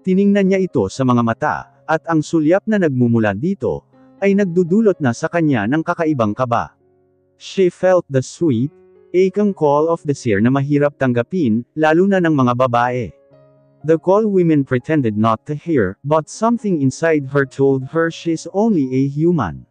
Tiningnan niya ito sa mga mata, at ang sulyap na nagmumula dito, ay nagdudulot na sa kanya ng kakaibang kaba. She felt the sweet, aching call of desire na mahirap tanggapin, lalo na ng mga babae. The call women pretended not to hear, but something inside her told her she's only a human.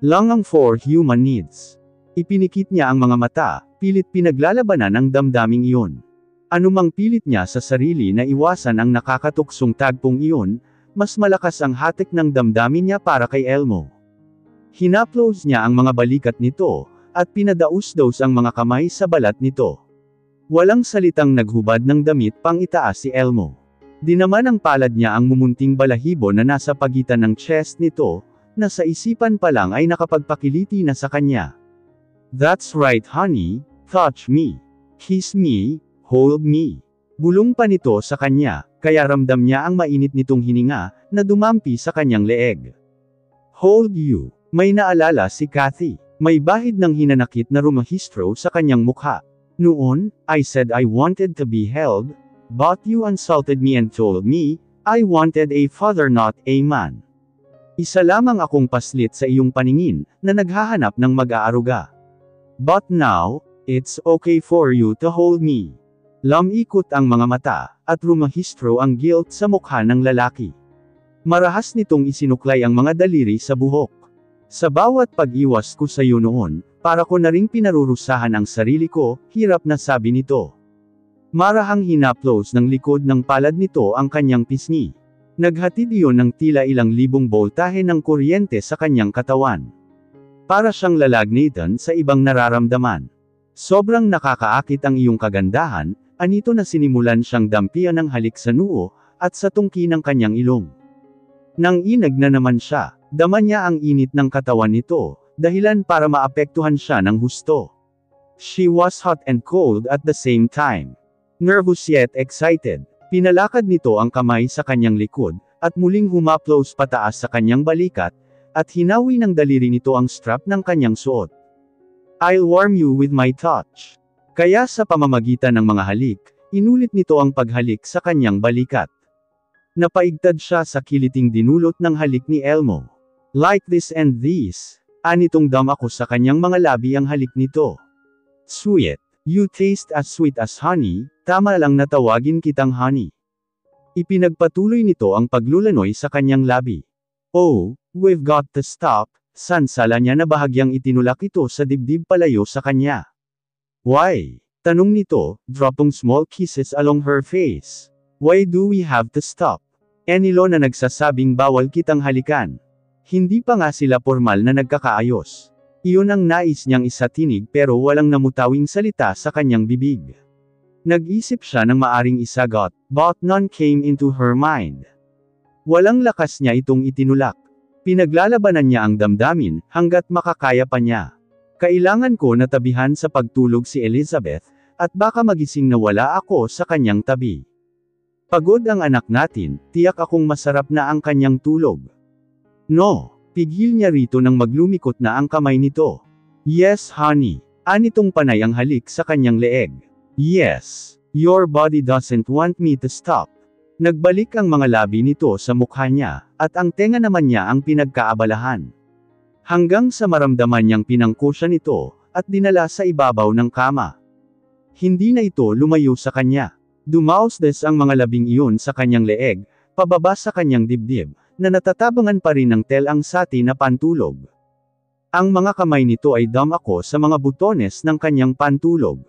Longing for human needs. Ipinikit niya ang mga mata, pilit pinaglalabanan ang damdaming iyon. Anumang pilit niya sa sarili na iwasan ang nakakatuksong tagpong iyon, mas malakas ang hatik ng damdamin niya para kay Elmo. Hinaplos niya ang mga balikat nito, at pinadaus-daus ang mga kamay sa balat nito. Walang salitang naghubad ng damit pang itaas si Elmo. Dinaman ang palad niya ang mumunting balahibo na nasa pagitan ng chest nito, na sa isipan pa lang ay nakapagpakiliti na sa kanya. That's right honey, touch me. Kiss me, hold me. Bulong pa nito sa kanya, kaya ramdam niya ang mainit nitong hininga, na dumampi sa kanyang leeg. Hold you. May naalala si Kathy. May bahid ng hinanakit na rumahistro sa kanyang mukha. Noon, I said I wanted to be held, but you insulted me and told me, I wanted a father not a man. Isa lamang akong paslit sa iyong paningin, na naghahanap ng mag-aaruga. But now, it's okay for you to hold me. Lumikot ang mga mata, at rumahistro ang guilt sa mukha ng lalaki. Marahas nitong isinuklay ang mga daliri sa buhok. Sa bawat pag-iwas ko sa iyo noon, para ko na ring pinarurusahan ang sarili ko, hirap na sabi nito. Marahang hinaplos ng likod ng palad nito ang kanyang pisngi. Naghatid iyon ng tila ilang libong boltahe ng kuryente sa kanyang katawan. Para siyang lalagnitan sa ibang nararamdaman. Sobrang nakakaakit ang iyong kagandahan, anito na sinimulan siyang dampian ng halik sa noo, at sa tungki ng kanyang ilong. Nang inag na naman siya, dama niya ang init ng katawan nito, dahilan para maapektuhan siya ng husto. She was hot and cold at the same time. Nervous yet excited, pinalakad nito ang kamay sa kanyang likod, at muling humaplos pataas sa kanyang balikat, at hinawi ng daliri nito ang strap ng kanyang suot. I'll warm you with my touch. Kaya sa pamamagitan ng mga halik, inulit nito ang paghalik sa kanyang balikat. Napaigtad siya sa kiliting dinulot ng halik ni Elmo. Like this and this. Anitong dam ako sa kanyang mga labi ang halik nito. Sweet. You taste as sweet as honey, tama lang na tawagin kitang honey. Ipinagpatuloy nito ang paglulanoy sa kanyang labi. Oh, we've got to stop, sansala niya na bahagyang itinulak ito sa dibdib palayo sa kanya. Why? Tanong nito, dropping small kisses along her face. Why do we have to stop? Enilo na nagsasabing bawal kitang halikan. Hindi pa nga sila formal na nagkakaayos. Iyon ang nais niyang isatinig pero walang namutawing salita sa kanyang bibig. Nag-isip siya ng maaring isagot, but none came into her mind. Walang lakas niya itong itinulak. Pinaglalabanan niya ang damdamin, hanggat makakaya pa niya. Kailangan ko na tabihan sa pagtulog si Elizabeth, at baka magising na wala ako sa kanyang tabi. Pagod ang anak natin, tiyak akong masarap na ang kanyang tulog. No, pigil niya rito nang maglumikot na ang kamay nito. Yes honey, anitong panay ang halik sa kanyang leeg. Yes, your body doesn't want me to stop. Nagbalik ang mga labi nito sa mukha niya, at ang tenga naman niya ang pinagkaabalahan. Hanggang sa maramdaman niyang pinangko siya nito, at dinala sa ibabaw ng kama. Hindi na ito lumayo sa kanya. Dumausdes ang mga labing iyon sa kanyang leeg, pababa sa kanyang dibdib, na natatabangan pa rin ng telang sati na pantulog. Ang mga kamay nito ay dumako sa mga butones ng kanyang pantulog.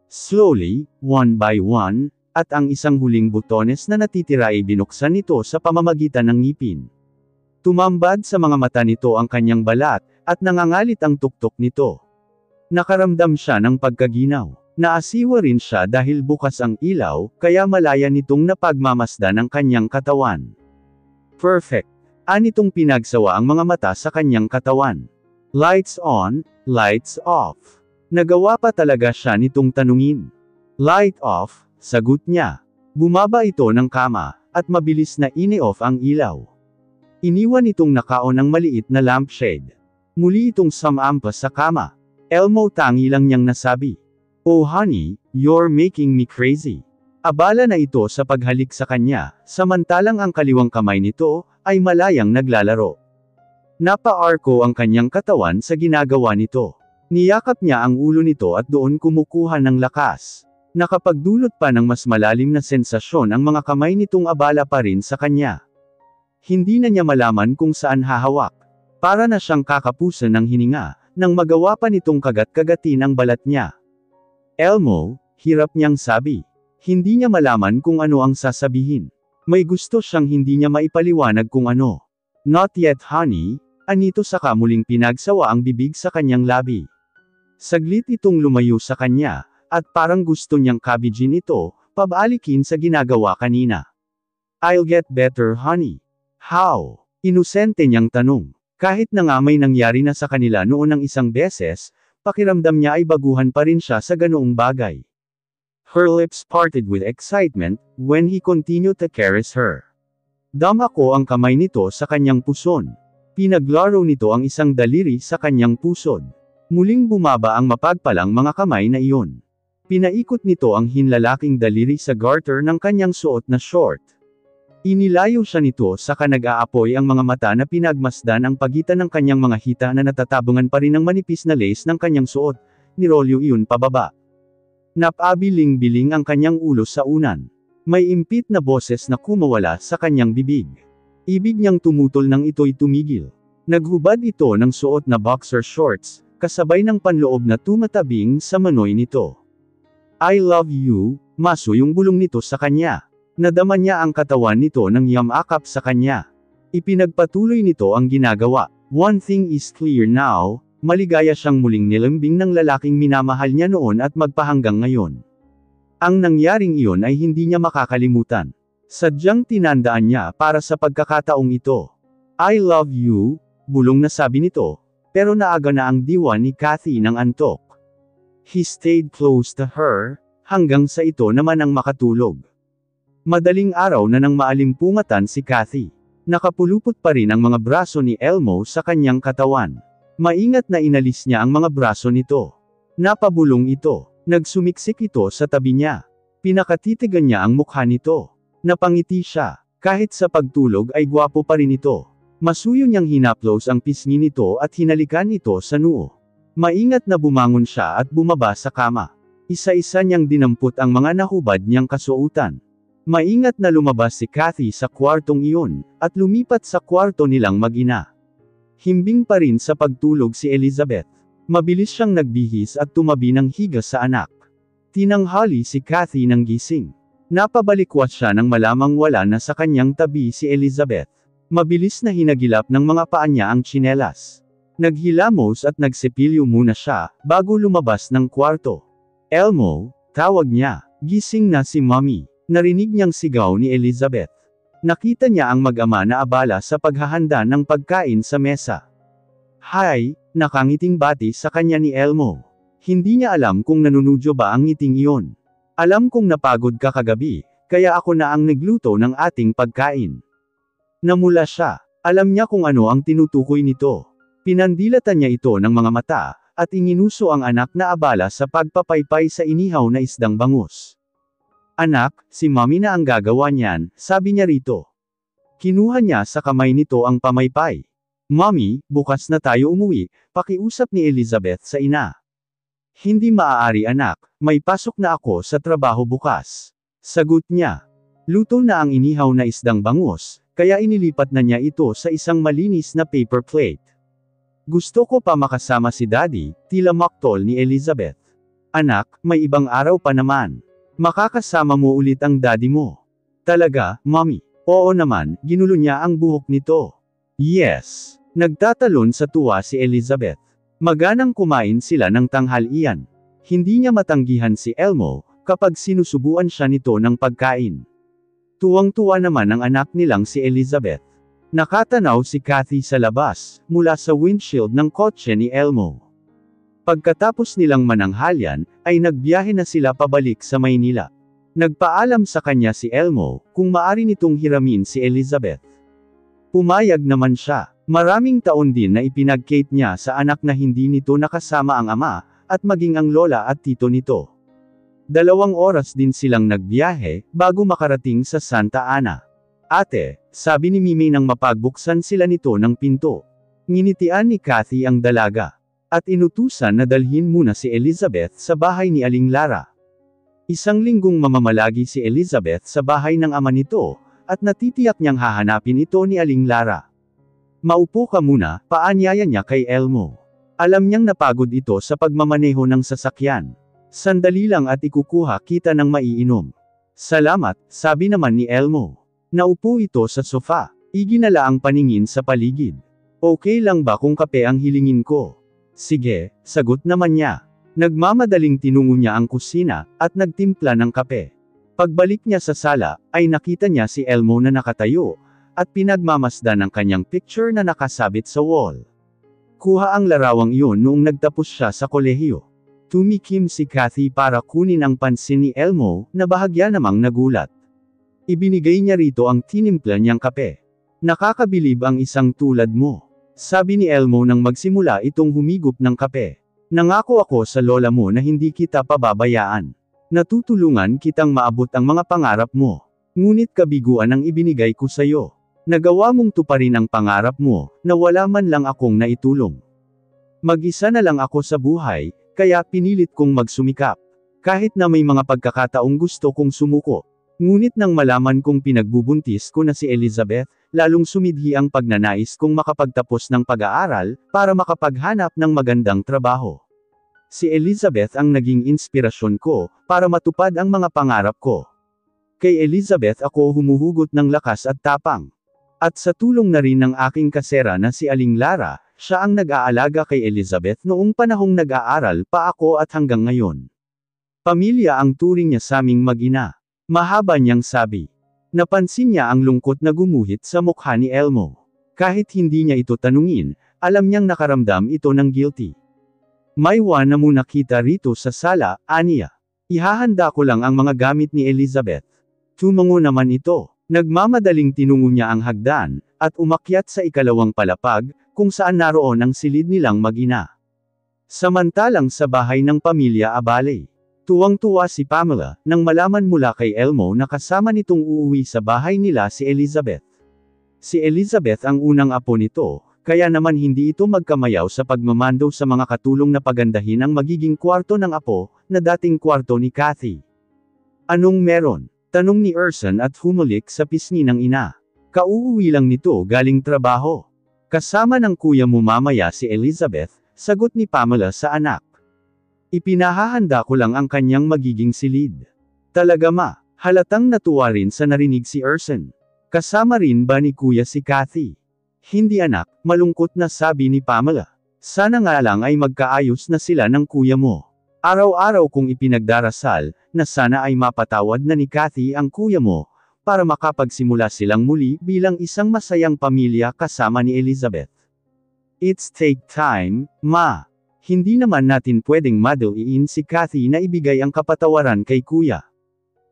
Slowly, one by one, at ang isang huling butones na natitira ay binuksan nito sa pamamagitan ng ngipin. Tumambad sa mga mata nito ang kanyang balat, at nangangalit ang tuktok nito. Nakaramdam siya ng pagkaginaw. Naasiwa rin siya dahil bukas ang ilaw, kaya malaya nitong napagmamasdan ang kanyang katawan. Perfect. Anitong pinagsawa ang mga mata sa kanyang katawan. Lights on, lights off. Nagawa pa talaga siya nitong tanungin. Light off, sagot niya. Bumaba ito ng kama, at mabilis na ini-off ang ilaw. Iniwan itong nakaon ang maliit na lampshade. Muli itong sumampas sa kama. Elmo tangi lang niyang nasabi. Oh honey, you're making me crazy. Abala na ito sa paghalik sa kanya, samantalang ang kaliwang kamay nito, ay malayang naglalaro. Napa-arko ang kanyang katawan sa ginagawa nito. Niyakap niya ang ulo nito at doon kumukuha ng lakas. Nakapagdulot pa ng mas malalim na sensasyon ang mga kamay nitong abala pa rin sa kanya. Hindi na niya malaman kung saan hahawak. Para na siyang kakapusan ng hininga, nang magawa pa nitong kagat-kagatin ang balat niya. Elmo, hirap niyang sabi. Hindi niya malaman kung ano ang sasabihin. May gusto siyang hindi niya maipaliwanag kung ano. Not yet honey, anito saka muling pinagsawa ang bibig sa kanyang labi. Saglit itong lumayo sa kanya, at parang gusto niyang kabijin ito, pabalikin sa ginagawa kanina. I'll get better honey. How? Inosente niyang tanong. Kahit na nga may nangyari na sa kanila noon ng isang beses, pakiramdam niya ay baguhan pa rin siya sa ganoong bagay. Her lips parted with excitement, when he continued to caress her. Dama ko ang kamay nito sa kanyang puson. Pinaglaro nito ang isang daliri sa kanyang pusod. Muling bumaba ang mapagpalang mga kamay na iyon. Pinaikot nito ang hinlalaking daliri sa garter ng kanyang suot na short. Inilayo siya nito saka nag-aapoy ang mga mata na pinagmasdan ang pagitan ng kanyang mga hita na natatabungan pa rin ng manipis na lace ng kanyang suot, nirolyo iyon pababa. Napabiling-biling ang kanyang ulo sa unan. May impit na boses na kumawala sa kanyang bibig. Ibig niyang tumutol nang ito'y tumigil. Naghubad ito ng suot na boxer shorts, kasabay ng panloob na tumatabing sa manoy nito. I love you, maso yung bulong nito sa kanya. Nadama niya ang katawan nito ng yamakap sa kanya. Ipinagpatuloy nito ang ginagawa. One thing is clear now, maligaya siyang muling nilambing ng lalaking minamahal niya noon at magpahanggang ngayon. Ang nangyaring iyon ay hindi niya makakalimutan. Sadyang tinandaan niya para sa pagkakataong ito. I love you, bulong na sabi nito, pero naaga na ang diwa ni Kathy ng antok. He stayed close to her, hanggang sa ito naman ang makatulog. Madaling araw na nang maalimpungatan si Kathy. Nakapulupot pa rin ang mga braso ni Elmo sa kanyang katawan. Maingat na inalis niya ang mga braso nito. Napabulong ito. Nagsumiksik ito sa tabi niya. Pinakatitigan niya ang mukha nito. Napangiti siya. Kahit sa pagtulog ay gwapo pa rin ito. Masuyo niyang hinaplos ang pisngi nito at hinalikan ito sa noo. Maingat na bumangon siya at bumaba sa kama. Isa-isa niyang dinampot ang mga nahubad niyang kasuotan. Maingat na lumabas si Kathy sa kwartong iyon, at lumipat sa kwarto nilang mag-ina. Himbing pa rin sa pagtulog si Elizabeth. Mabilis siyang nagbihis at tumabi ng higa sa anak. Tinanghali si Kathy ng gising. Napabalikwat siya nang malamang wala na sa kanyang tabi si Elizabeth. Mabilis na hinagilap ng mga paa niya ang tsinelas. Naghilamos at nagsepilyo muna siya, bago lumabas ng kwarto. Elmo, tawag niya. Gising na si Mommy. Narinig niyang sigaw ni Elizabeth. Nakita niya ang mag-ama na abala sa paghahanda ng pagkain sa mesa. Hi, nakangiting bati sa kanya ni Elmo. Hindi niya alam kung nanunudyo ba ang ngiting iyon. Alam kong napagod ka kagabi, kaya ako na ang nagluto ng ating pagkain. Namula siya. Alam niya kung ano ang tinutukoy nito. Pinandilatan niya ito ng mga mata, at inginuso ang anak na abala sa pagpapaypay sa inihaw na isdang bangus. Anak, si Mommy na ang gagawa niyan, sabi niya rito. Kinuha niya sa kamay nito ang pamaypay. Mommy, bukas na tayo umuwi, pakiusap ni Elizabeth sa ina. Hindi maaari anak, may pasok na ako sa trabaho bukas. Sagot niya. Luto na ang inihaw na isdang bangus, kaya inilipat na niya ito sa isang malinis na paper plate. Gusto ko pa makasama si Daddy, tila maktol ni Elizabeth. Anak, may ibang araw pa naman. Makakasama mo ulit ang daddy mo. Talaga, Mommy? Oo naman, ginulo niya ang buhok nito. Yes. Nagtatalon sa tuwa si Elizabeth. Maganang kumain sila ng tanghalian. Hindi niya matanggihan si Elmo, kapag sinusubuan siya nito ng pagkain. Tuwang-tuwa naman ang anak nilang si Elizabeth. Nakatanaw si Kathy sa labas, mula sa windshield ng kotse ni Elmo. Pagkatapos nilang mananghalian, ay nagbiyahe na sila pabalik sa Maynila. Nagpaalam sa kanya si Elmo, kung maari nitong hiramin si Elizabeth. Pumayag naman siya. Maraming taon din na ipinag-Kate niya sa anak na hindi nito nakasama ang ama, at maging ang lola at tito nito. 2 oras din silang nagbiyahe, bago makarating sa Santa Ana. Ate, sabi ni Mimay nang mapagbuksan sila nito ng pinto. Nginitian ni Kathy ang dalaga. At inutusan na dalhin muna si Elizabeth sa bahay ni Aling Lara. Isang linggong mamamalagi si Elizabeth sa bahay ng ama nito, at natitiyak niyang hahanapin ito ni Aling Lara. Maupo ka muna, paanyaya niya kay Elmo. Alam niyang napagod ito sa pagmamaneho ng sasakyan. Sandali lang at ikukuha kita ng maiinom. Salamat, sabi naman ni Elmo. Naupo ito sa sofa. Iginala ang paningin sa paligid. Okay lang ba kung kape ang hilingin ko? Sige, sagot naman niya. Nagmamadaling tinungo niya ang kusina, at nagtimpla ng kape. Pagbalik niya sa sala, ay nakita niya si Elmo na nakatayo, at pinagmamasdan ang kanyang picture na nakasabit sa wall. Kuha ang larawang iyon noong nagtapos siya sa kolehiyo. Tumikim si Kathy para kunin ang pansin ni Elmo, na bahagya namang nagulat. Ibinigay niya rito ang tinimpla niyang kape. Nakakabilib ang isang tulad mo. Sabi ni Elmo nang magsimula itong humigop ng kape. Nangako ako sa lola mo na hindi kita pababayaan. Natutulungan kitang maabot ang mga pangarap mo. Ngunit kabiguan ang ibinigay ko sayo. Nagawa mong tuparin ang pangarap mo, na wala man lang akong naitulong. Mag-isa na lang ako sa buhay, kaya pinilit kong magsumikap. Kahit na may mga pagkakataong gusto kong sumuko. Ngunit nang malaman kong pinagbubuntis ko na si Elizabeth, lalong sumidhi ang pagnanais kong makapagtapos ng pag-aaral, para makapaghanap ng magandang trabaho. Si Elizabeth ang naging inspirasyon ko, para matupad ang mga pangarap ko. Kay Elizabeth ako humuhugot ng lakas at tapang. At sa tulong na rin ng aking kasera na si Aling Lara, siya ang nag-aalaga kay Elizabeth noong panahong nag-aaral pa ako at hanggang ngayon. Pamilya ang turing niya saming mag-ina. Mahaba niyang sabi. Napansin niya ang lungkot na gumuhit sa mukha ni Elmo. Kahit hindi niya ito tanungin, alam niyang nakaramdam ito ng guilty. May na muna kita rito sa sala, aniya. Ihahanda ko lang ang mga gamit ni Elizabeth. Tumango naman ito. Nagmamadaling tinungo niya ang hagdan, at umakyat sa ikalawang palapag, kung saan naroon ang silid nilang mag-ina. Samantalang sa bahay ng pamilya Abale. Tuwang-tuwa si Pamela, nang malaman mula kay Elmo na kasama nitong uuwi sa bahay nila si Elizabeth. Si Elizabeth ang unang apo nito, kaya naman hindi ito magkamayaw sa pagmamando sa mga katulong na pagandahin ang magiging kwarto ng apo, na dating kwarto ni Kathy. Anong meron? Tanong ni Urson at humulik sa pisngi ng ina. Kauuwi lang nito galing trabaho. Kasama ng kuya mo mamaya si Elizabeth, sagot ni Pamela sa anak. Ipinahahanda ko lang ang kanyang magiging silid. Talaga ma, halatang natuwa rin sa narinig si Urson. Kasama rin ba ni kuya si Kathy? Hindi anak, malungkot na sabi ni Pamela. Sana nga lang ay magkaayos na sila ng kuya mo. Araw-araw kong ipinagdarasal, na sana ay mapatawad na ni Kathy ang kuya mo, para makapagsimula silang muli bilang isang masayang pamilya kasama ni Elizabeth. It's take time, ma. Hindi naman natin pwedeng madaliin si Kathy na ibigay ang kapatawaran kay kuya.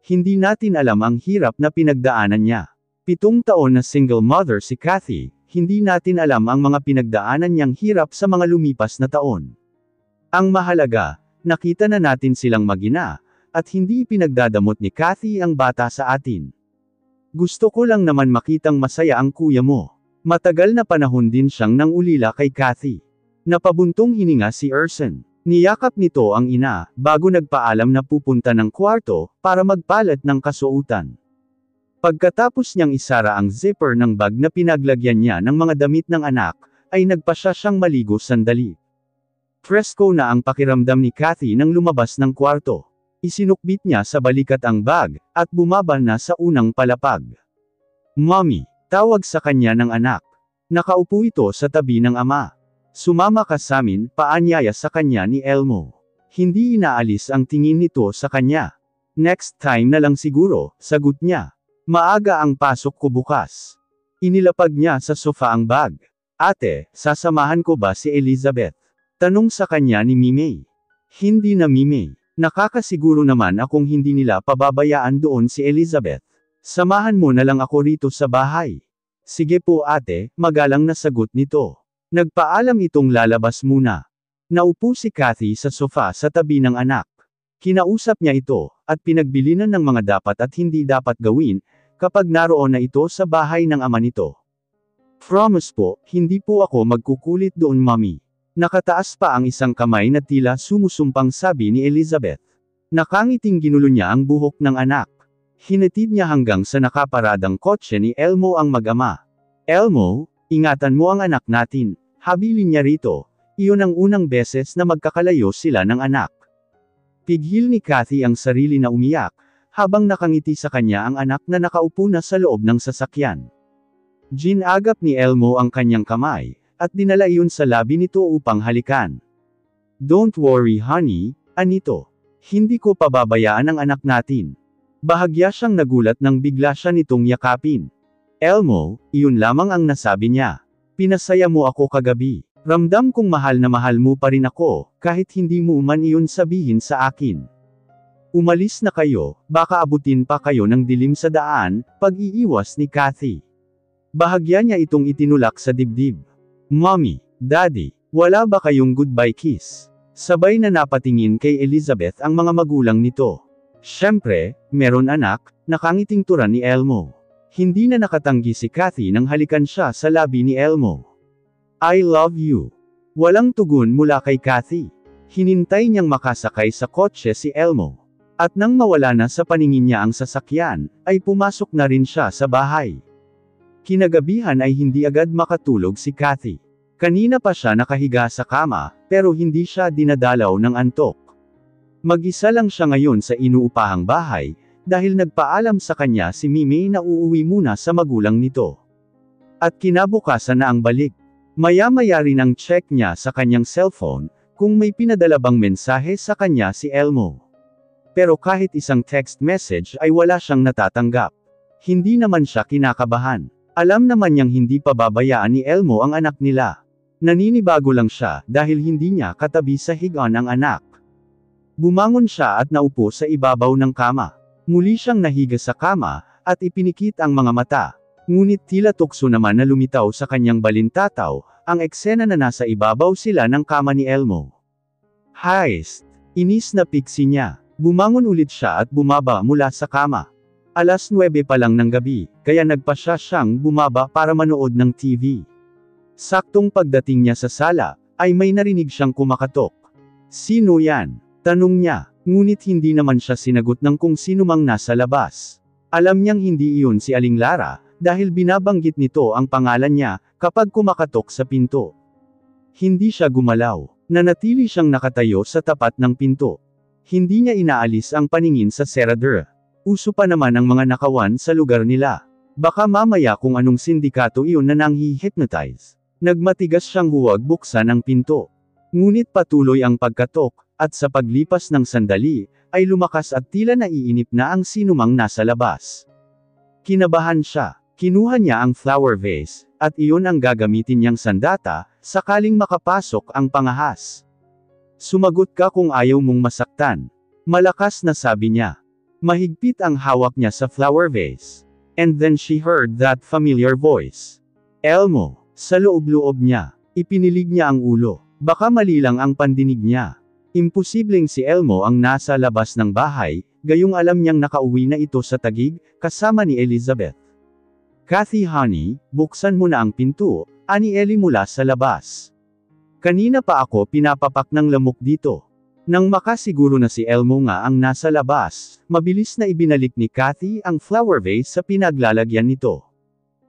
Hindi natin alam ang hirap na pinagdaanan niya. 7 taon na single mother si Kathy, hindi natin alam ang mga pinagdaanan niyang hirap sa mga lumipas na taon. Ang mahalaga, nakita na natin silang mag-ina, at hindi pinagdadamot ni Kathy ang bata sa atin. Gusto ko lang naman makitang masaya ang kuya mo. Matagal na panahon din siyang nangulila kay Kathy. Napabuntong hininga si Urson. Niyakap nito ang ina, bago nagpaalam na pupunta ng kwarto, para magpalit ng kasuotan. Pagkatapos niyang isara ang zipper ng bag na pinaglagyan niya ng mga damit ng anak, ay nagpasya siyang maligo sandali. Presko na ang pakiramdam ni Kathy nang lumabas ng kwarto. Isinukbit niya sa balikat ang bag, at bumaba na sa unang palapag. Mommy, tawag sa kanya ng anak. Nakaupo ito sa tabi ng ama. Sumama ka samin, paanyaya sa kanya ni Elmo. Hindi inaalis ang tingin nito sa kanya. Next time na lang siguro, sagot niya. Maaga ang pasok ko bukas. Inilapag niya sa sofa ang bag. Ate, sasamahan ko ba si Elizabeth? Tanong sa kanya ni Mimay. Hindi na Mimay. Nakakasiguro naman akong hindi nila pababayaan doon si Elizabeth. Samahan mo na lang ako rito sa bahay. Sige po ate, magalang na sagot nito. Nagpaalam itong lalabas muna. Naupo si Kathy sa sofa sa tabi ng anak. Kinausap niya ito, at pinagbilinan ng mga dapat at hindi dapat gawin, kapag naroon na ito sa bahay ng ama nito. Promise po, hindi po ako magkukulit doon Mommy. Nakataas pa ang isang kamay na tila sumusumpang sabi ni Elizabeth. Nakangiting ginulo niya ang buhok ng anak. Hinatid niya hanggang sa nakaparadang kotse ni Elmo ang mag-ama. Elmo, ingatan mo ang anak natin, habilin niya rito. Iyon ang unang beses na magkakalayo sila ng anak. Pighil ni Kathy ang sarili na umiyak, habang nakangiti sa kanya ang anak na nakaupo na sa loob ng sasakyan. Ginagap ni Elmo ang kanyang kamay, at dinala iyon sa labi nito upang halikan. Don't worry honey, anito. Hindi ko pababayaan ang anak natin. Bahagya siyang nagulat nang bigla siya nitong yakapin. Elmo, iyon lamang ang nasabi niya. Pinasaya mo ako kagabi. Ramdam kong mahal na mahal mo pa rin ako, kahit hindi mo man iyon sabihin sa akin. Umalis na kayo, baka abutin pa kayo ng dilim sa daan, pag-iiwas ni Kathy. Bahagya niya itong itinulak sa dibdib. Mommy, Daddy, wala ba kayong goodbye kiss? Sabay na napatingin kay Elizabeth ang mga magulang nito. Siyempre, meron anak, nakangiting turan ni Elmo. Hindi na nakatanggi si Kathy nang halikan siya sa labi ni Elmo. I love you. Walang tugon mula kay Kathy. Hinintay niyang makasakay sa kotse si Elmo. At nang mawala na sa paningin niya ang sasakyan, ay pumasok na rin siya sa bahay. Kinagabihan ay hindi agad makatulog si Kathy. Kanina pa siya nakahiga sa kama, pero hindi siya dinadalaw ng antok. Mag-isa lang siya ngayon sa inuupahang bahay, dahil nagpaalam sa kanya si Mimi na uuwi muna sa magulang nito. At kinabukasan na ang balik. Maya-maya rin ang check niya sa kanyang cellphone, kung may pinadala bang mensahe sa kanya si Elmo. Pero kahit isang text message ay wala siyang natatanggap. Hindi naman siya kinakabahan. Alam naman niyang hindi pababayaan ni Elmo ang anak nila. Naninibago lang siya dahil hindi niya katabi sa higaan ang anak. Bumangon siya at naupo sa ibabaw ng kama. Muli siyang nahiga sa kama, at ipinikit ang mga mata. Ngunit tila tukso naman na lumitaw sa kanyang balintataw, ang eksena na nasa ibabaw sila ng kama ni Elmo. Heist! Inis na piksi niya. Bumangon ulit siya at bumaba mula sa kama. 9:00 pa lang ng gabi, kaya nagpa siyang bumaba para manood ng TV. Saktong pagdating niya sa sala, ay may narinig siyang kumakatok. Sino yan? Tanong niya, ngunit hindi naman siya sinagot ng kung sino mang nasa labas. Alam niyang hindi iyon si Aling Lara, dahil binabanggit nito ang pangalan niya, kapag kumakatok sa pinto. Hindi siya gumalaw. Nanatili siyang nakatayo sa tapat ng pinto. Hindi niya inaalis ang paningin sa seradura. Uso pa naman ang mga nakawan sa lugar nila. Baka mamaya kung anong sindikato iyon na nanghi-hypnotize. Nagmatigas siyang huwag buksan ang pinto. Ngunit patuloy ang pagkatok, at sa paglipas ng sandali, ay lumakas at tila naiinip na ang sinumang nasa labas. Kinabahan siya. Kinuha niya ang flower vase, at iyon ang gagamitin niyang sandata, sakaling makapasok ang pangahas. Sumagot ka kung ayaw mong masaktan. Malakas na sabi niya. Mahigpit ang hawak niya sa flower vase. And then she heard that familiar voice. Elmo, sa loob-loob niya. Ipinilig niya ang ulo. Baka mali lang ang pandinig niya. Imposibleng si Elmo ang nasa labas ng bahay, gayong alam niyang nakauwi na ito sa Taguig, kasama ni Elizabeth. Kathy honey, buksan mo na ang pinto, ani Ellie mula sa labas. Kanina pa ako pinapapak ng lamok dito. Nang makasiguro na si Elmo nga ang nasa labas, mabilis na ibinalik ni Kathy ang flower vase sa pinaglalagyan nito.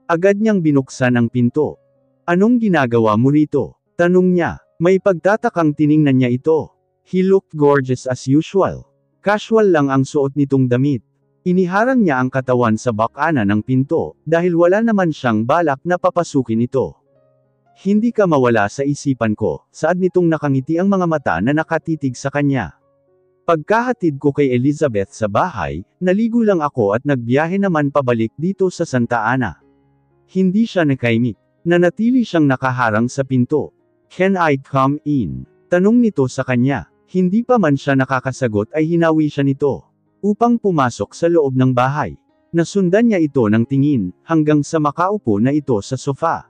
Agad niyang binuksan ang pinto. Anong ginagawa mo rito? Tanong niya. May pagtatakang tiningnan niya ito. He looked gorgeous as usual. Casual lang ang suot nitong damit. Iniharang niya ang katawan sa bakana ng pinto, dahil wala naman siyang balak na papasukin ito. Hindi ka mawala sa isipan ko, saad nitong nakangiti ang mga mata na nakatitig sa kanya. Pagkahatid ko kay Elizabeth sa bahay, naligo lang ako at nagbiyahe naman pabalik dito sa Santa Ana. Hindi siya nakaimik. Nanatili siyang nakaharang sa pinto. Can I come in? Tanong nito sa kanya. Hindi pa man siya nakakasagot ay hinawi siya nito. Upang pumasok sa loob ng bahay. Nasundan niya ito ng tingin, hanggang sa makaupo na ito sa sofa.